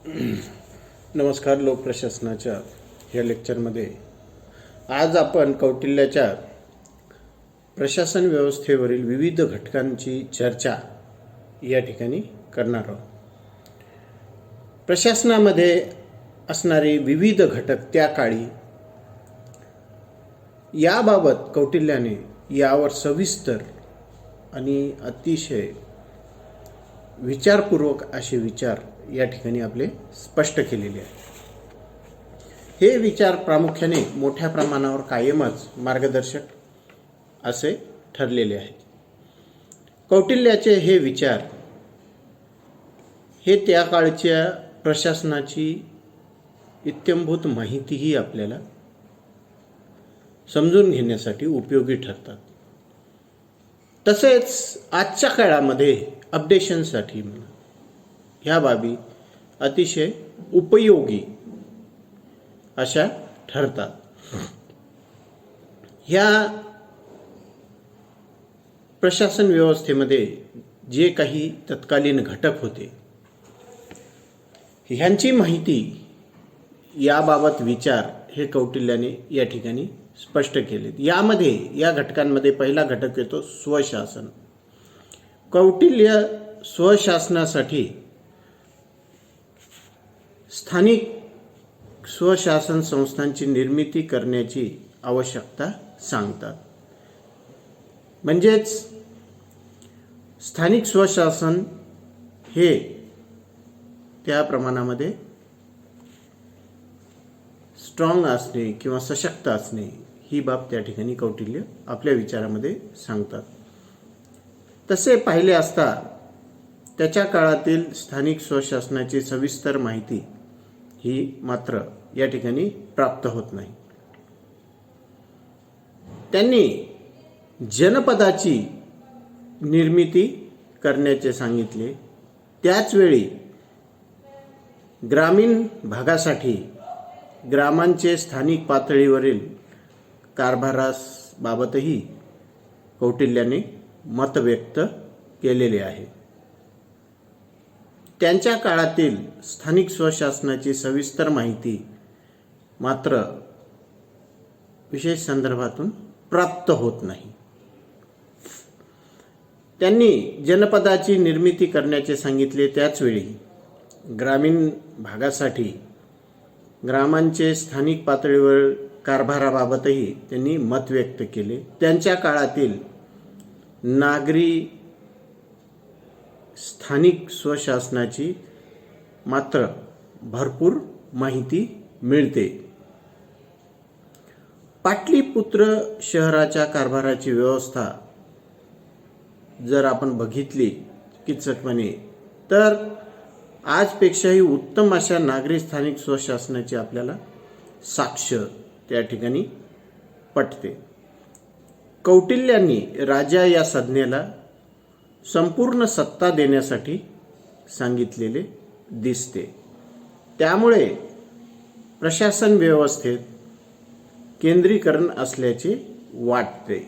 नमस्कार. लोकप्रशासनाच्या या लेक्चरमध्ये आज आपण कौटिल्याच्या प्रशासन व्यवस्थेवरील विविध घटकांची चर्चा या ठिकाणी करणार आहोत. प्रशासनामध्ये असणारे विविध घटक त्या काळी याबाबत कौटिल्याने यावर सविस्तर आणि अतिशय विचारपूर्वक असे विचार या ठिकाणी आपले स्पष्ट केलेले आहेत. हे विचार प्रामुख्याने मोठ्या प्रमाणावर कायमच मार्गदर्शक असे ठरलेले आहेत. कौटिल्याचे हे विचार हे त्या काळच्या प्रशासनाची इत्थंभूत माहितीही आपल्याला समजून घेण्यासाठी उपयोगी ठरतात. तसेच आजच्या काळामध्ये अपडेशनसाठी ह्या बाबी अतिशय उपयोगी अशा ठरतात. ह्या प्रशासन व्यवस्थेमध्ये जे काही तत्कालीन घटक होते ह्यांची माहिती याबाबत विचार हे कौटिल्याने या ठिकाणी स्पष्ट केले. यामध्ये या घटकांमध्ये पहिला घटक येतो स्वशासन. कौटिल्य स्वशासनासाठी स्थानिक स्वशासन संस्थांची निर्मिती करण्याची आवश्यकता सांगतात. म्हणजेच स्थानिक स्वशासन हे त्या प्रमाणामध्ये स्ट्रॉंग असणे किंवा सशक्त असणे ही बाब त्या ठिकाणी कौटिल्य आपल्या विचारामध्ये सांगतात. तसे पाहिले असता त्याच्या काळातील स्थानिक स्वशासनाची सविस्तर माहिती ही मात्र या ठिकाणी प्राप्त होत नाही. त्यांनी जनपदाची निर्मिती करण्याचे सांगितले. त्याचवेळी ग्रामीण भागासाठी ग्रामांचे स्थानिक पातळीवरील कारभाराबाबतही कौटिल्याने मत व्यक्त केलेले आहे. त्यांच्या काळातील स्थानिक स्वशासनाची सविस्तर माहिती मात्र विशेष संदर्भातून प्राप्त होत नाही. त्यांनी जनपदाची निर्मिती करण्याचे सांगितले. त्याचवेळी ग्रामीण भागासाठी ग्रामांचे स्थानिक पातळीवर कारभाराबाबतही त्यांनी मत व्यक्त केले. त्यांच्या काळातील नागरी स्थानिक स्वशासनाची मात्र भरपूर माहिती मिळते. पाटलीपुत्र शहराच्या कारभाराची व्यवस्था जर आपण बघितली किचकटपणे तर आजपेक्षाही उत्तम अशा नागरी स्थानिक स्वशासनाची आपल्याला साक्ष त्या ठिकाणी पटते. कौटिल्यांनी राजा या संज्ञेला संपूर्ण सत्ता देण्यासाठी सांगितलेले दिसते. त्यामुळे प्रशासन व्यवस्थेत केंद्रीकरण असल्याचे वाटते.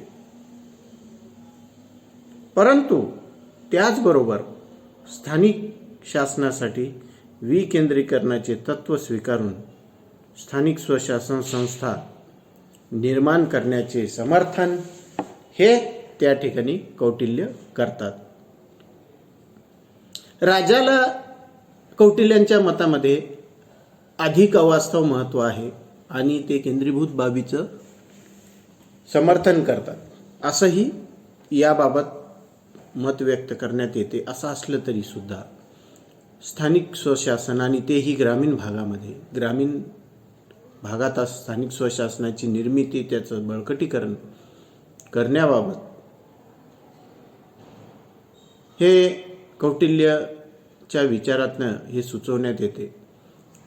परंतु त्याचबरोबर स्थानिक शासनासाठी विकेंद्रीकरणाचे तत्व स्वीकारून स्थानिक स्वशासन संस्था निर्माण करण्याचे समर्थन हे त्या ठिकाणी कौटिल्य करतात. राजाला कौटिल्यांच्या मतामध्ये अधिक अवास्तव महत्त्व आहे आणि ते केंद्रीभूत बाबीचं समर्थन करतात असंही याबाबत मत व्यक्त करण्यात येते. असं असलं तरी सुद्धा स्थानिक स्वशासन आणि तेही ग्रामीण भागामध्ये ग्रामीण भागात स्थानिक स्वशासनाची निर्मिती त्याचं बळकटीकरण करण्याबाबत हे कौटिल्याच्या विचारातनं हे सुचवण्यात येते.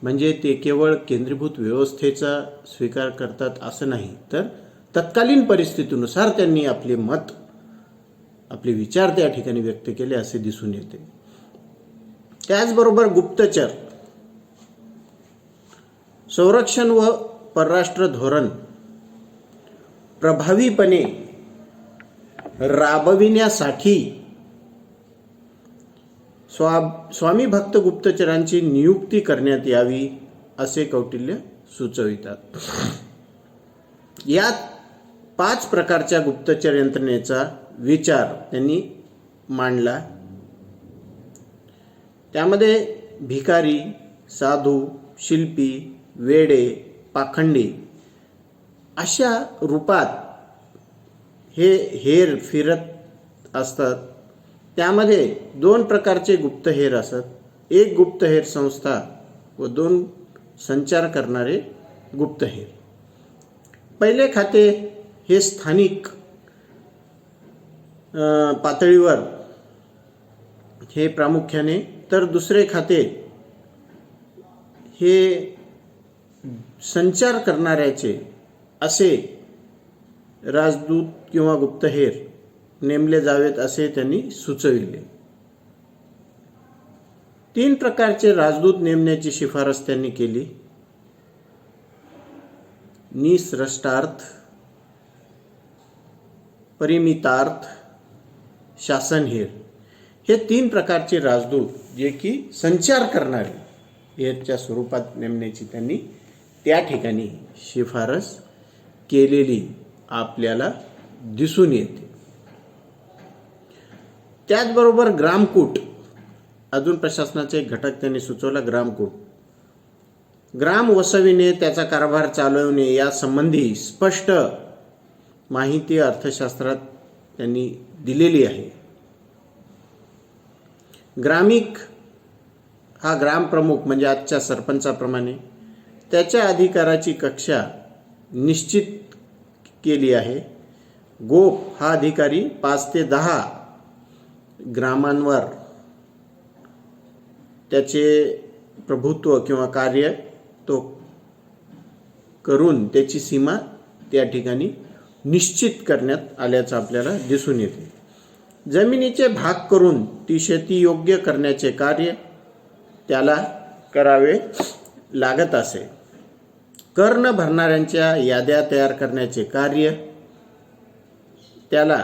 म्हणजे ते केवळ केंद्रीभूत व्यवस्थेचा स्वीकार करतात असं नाही, तर तत्कालीन परिस्थितीनुसार त्यांनी आपले मत आपले विचार त्या ठिकाणी व्यक्त केले असे दिसून येते. त्याचबरोबर गुप्तचर, संरक्षण व परराष्ट्र धोरण प्रभावीपणे राबविण्यासाठी स्वामी भक्त गुप्तचरांची नियुक्ती करण्यात यावी असे कौटिल्य सुचवितात. यात 5 प्रकारच्या गुप्तचर यंत्रणेचा विचार त्यांनी मांडला. त्यामध्ये भिकारी, साधू, शिल्पी, वेडे, पाखंडी अशा रूपात हे हेर फिरत असतात. त्यामध्ये 2 प्रकारचे गुप्तहेर असतात. एक गुप्तहेर संस्था व 2 संचार करणारे गुप्तहेर. पहिले खाते हे स्थानिक पातळीवर हे प्रामुख्याने, तर दुसरे खाते हे संचार करणाऱ्याचे असे राजदूत किंवा गुप्तहेर नेमले जावेत असे त्यांनी सुचविले. 3 प्रकारचे राजदूत नेमण्याची शिफारस त्यांनी केली. निसृष्टार्थ, परिमितार्थ, शासनहेर हे 3 प्रकारचे राजदूत जे की संचार करणारे हेरच्या स्वरूपात नेमण्याची त्यांनी त्या ठिकाणी शिफारस केलेली आपल्याला दिसून येते. त्याचबरोबर ग्रामकूट, अजून प्रशासनाचे एक घटक त्यांनी सुचवला, ग्रामकूट. ग्राम वसविणे, त्याचा कारभार चालवणे या संबंधी स्पष्ट माहिती अर्थशास्त्रात त्यांनी दिलेली आहे. ग्रामिक हा ग्रामप्रमुख म्हणजे आजच्या सरपंचाप्रमाणे त्याच्या अधिकाराची कक्षा निश्चित केली आहे. गोप हा अधिकारी 5 ते 10 ग्रामांवर त्याचे प्रभुत्व किंवा कार्य तो करून त्याची सीमा त्या ठिकाणी निश्चित करण्यात आल्याचं आपल्याला दिसून येते. जमिनीचे भाग करून ती शेती योग्य करण्याचे कार्य त्याला करावे लागत असे. कर न भरणाऱ्यांच्या याद्या तयार करण्याचे कार्य त्याला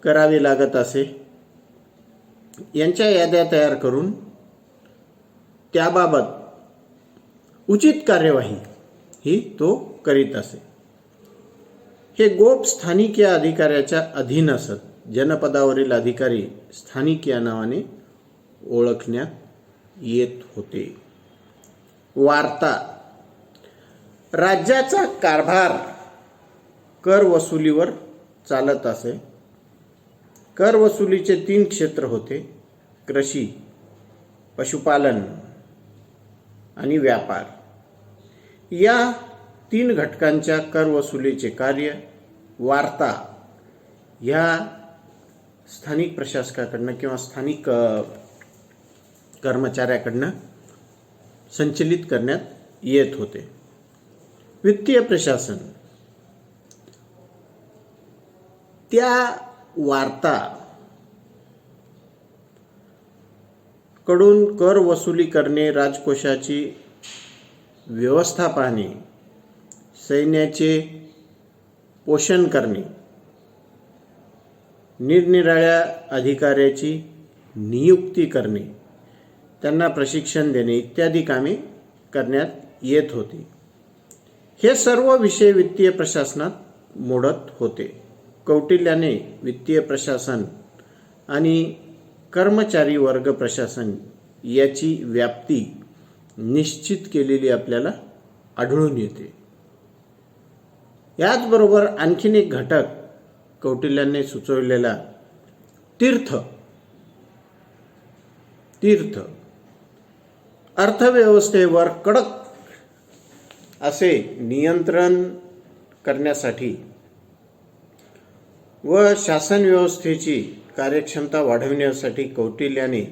करावे लागत असे. यांच्या याद्या तयार करून त्याबाबत उचित कार्यवाही ही तो करीत असे. हे गोप स्थानिक या अधिकाऱ्याच्या अधीन असत. जनपदावरील अधिकारी स्थानिक या नावाने ओळखण्यात येत होते. वार्ता, राज्याचा कारभार कर वसुलीवर चालत असे. कर वसुलीचे 3 क्षेत्र होते: कृषी, पशुपालन आणि व्यापार. या 3 घटकांच्या कर वसुलीचे कार्य वार्ता ह्या स्थानिक प्रशासकाकडनं किंवा स्थानिक कर्मचाऱ्याकडनं संचलित करण्यात येत होते. वित्तीय प्रशासन, त्या वार्ता कडून कर वसुली करणे, राजकोषाची व्यवस्था पाहणे, सैन्याचे पोषण करणे, निरनिराळ्या अधिकाऱ्याची नियुक्ती करणे, त्यांना प्रशिक्षण देणे इत्यादी कामे करण्यात येत होती. हे सर्व विषय वित्तीय प्रशासनात मोडत होते. कौटिल्याने वित्तीय प्रशासन आणि कर्मचारी वर्ग प्रशासन याची व्याप्ती निश्चित केलेली आपल्याला आढळून येते. याचबरोबर आणखीन एक घटक कौटिल्याने सुचवलेला तीर्थ अर्थव्यवस्थेवर कडक असे नियंत्रण करण्यासाठी व शासन व्यवस्थेची कार्यक्षमता वाढविण्यासाठी कौटिल्याने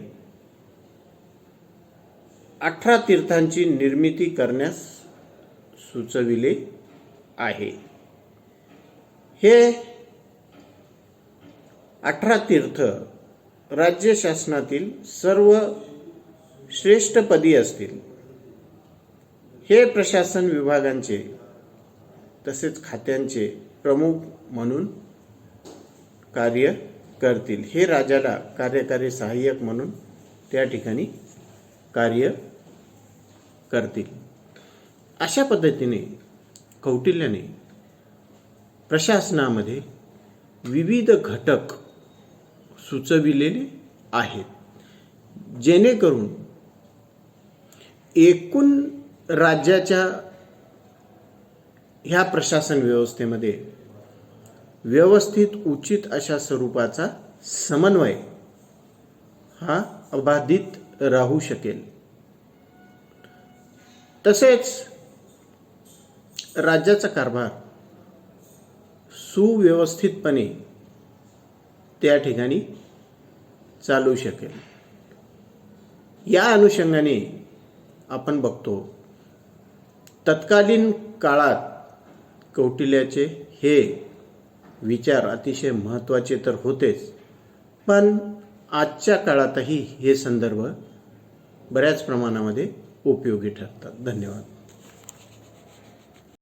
18 तीर्थांची निर्मिती करण्यास सुचविले आहे. हे 18 तीर्थ राज्य शासनातील सर्व श्रेष्ठपदी असतील. हे प्रशासन विभागांचे तसेच खात्यांचे प्रमुख म्हणून कार्य करतील. हे राजाला कार्यकारी सहाय्यक म्हणून त्या ठिकाणी कार्य करतील. अशा पद्धतीने कौटिल्याने प्रशासनामध्ये विविध घटक सुचविलेले आहेत, जेणेकरून एकूण राज्याच्या ह्या प्रशासन व्यवस्थेमध्ये व्यवस्थित उचित अशा स्वरूपाचा समन्वय हा अबाधित राहू शकेल. तसेच राज्याचा कारभार सुव्यवस्थितपणे त्या ठिकाणी चालू शकेल. या अनुषंगाने आपण बघतो, तत्कालीन काळात कौटिल्याचे हे विचार अतिशय महत्त्वाचे तर होतेच, पण आजच्या काळातही हे संदर्भ बऱ्याच प्रमाणामध्ये उपयोगी ठरतात. धन्यवाद.